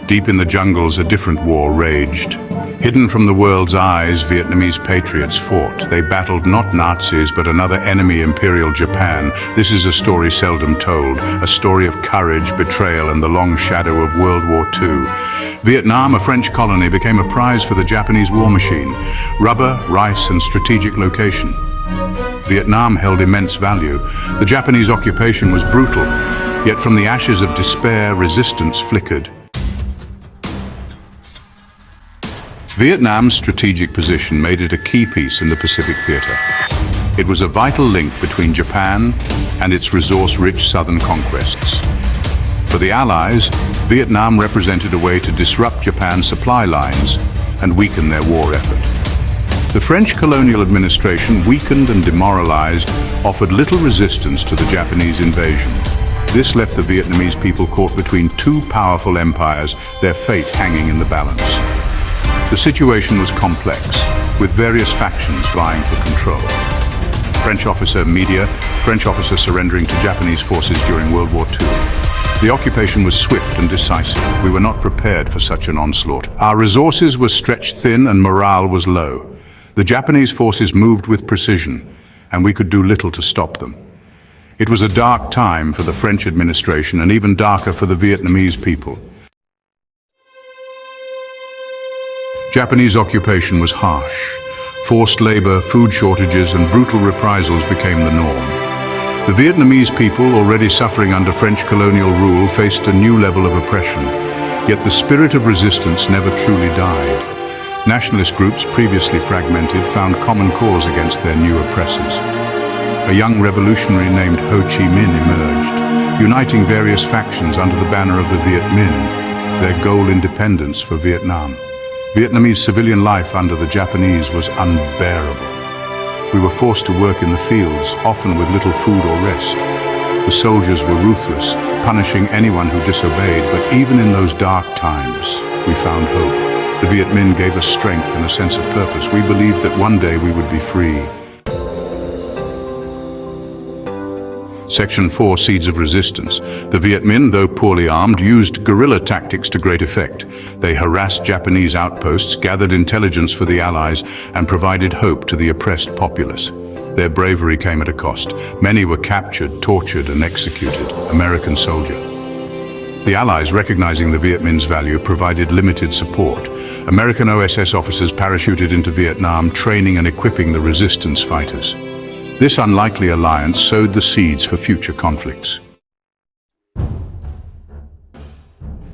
Deep in the jungles, a different war raged. Hidden from the world's eyes, Vietnamese patriots fought. They battled not Nazis, but another enemy, Imperial Japan. This is a story seldom told, a story of courage, betrayal, and the long shadow of World War II. Vietnam, a French colony, became a prize for the Japanese war machine. Rubber, rice, and strategic location. Vietnam held immense value. The Japanese occupation was brutal, yet from the ashes of despair, resistance flickered. Vietnam's strategic position made it a key piece in the Pacific Theater. It was a vital link between Japan and its resource-rich southern conquests. For the Allies, Vietnam represented a way to disrupt Japan's supply lines and weaken their war effort. The French colonial administration, weakened and demoralized, offered little resistance to the Japanese invasion. This left the Vietnamese people caught between two powerful empires, their fate hanging in the balance. The situation was complex, with various factions vying for control. French officer surrendering to Japanese forces during World War II. The occupation was swift and decisive. We were not prepared for such an onslaught. Our resources were stretched thin and morale was low. The Japanese forces moved with precision, and we could do little to stop them. It was a dark time for the French administration and even darker for the Vietnamese people. Japanese occupation was harsh. Forced labor, food shortages, and brutal reprisals became the norm. The Vietnamese people, already suffering under French colonial rule, faced a new level of oppression. Yet the spirit of resistance never truly died. Nationalist groups, previously fragmented, found common cause against their new oppressors. A young revolutionary named Ho Chi Minh emerged, uniting various factions under the banner of the Viet Minh, their goal independence for Vietnam. Vietnamese civilian life under the Japanese was unbearable. We were forced to work in the fields, often with little food or rest. The soldiers were ruthless, punishing anyone who disobeyed, but even in those dark times, we found hope. The Viet Minh gave us strength and a sense of purpose. We believed that one day we would be free. Section 4, Seeds of Resistance. The Viet Minh, though poorly armed, used guerrilla tactics to great effect. They harassed Japanese outposts, gathered intelligence for the Allies, and provided hope to the oppressed populace. Their bravery came at a cost. Many were captured, tortured, and executed. American soldier. The Allies, recognizing the Viet Minh's value, provided limited support. American OSS officers parachuted into Vietnam, training and equipping the resistance fighters. This unlikely alliance sowed the seeds for future conflicts.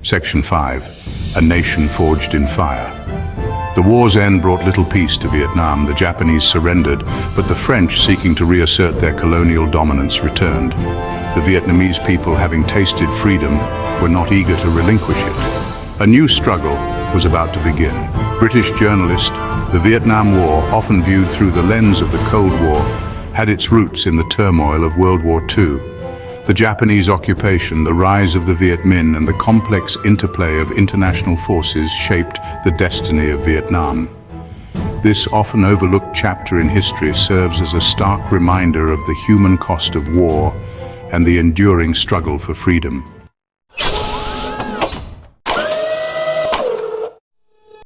Section 5. A Nation Forged in Fire. The war's end brought little peace to Vietnam. The Japanese surrendered, but the French, seeking to reassert their colonial dominance, returned. The Vietnamese people, having tasted freedom, were not eager to relinquish it. A new struggle was about to begin. British journalist, the Vietnam War, often viewed through the lens of the Cold War, had its roots in the turmoil of World War II. The Japanese occupation, the rise of the Viet Minh, and the complex interplay of international forces shaped the destiny of Vietnam. This often overlooked chapter in history serves as a stark reminder of the human cost of war and the enduring struggle for freedom.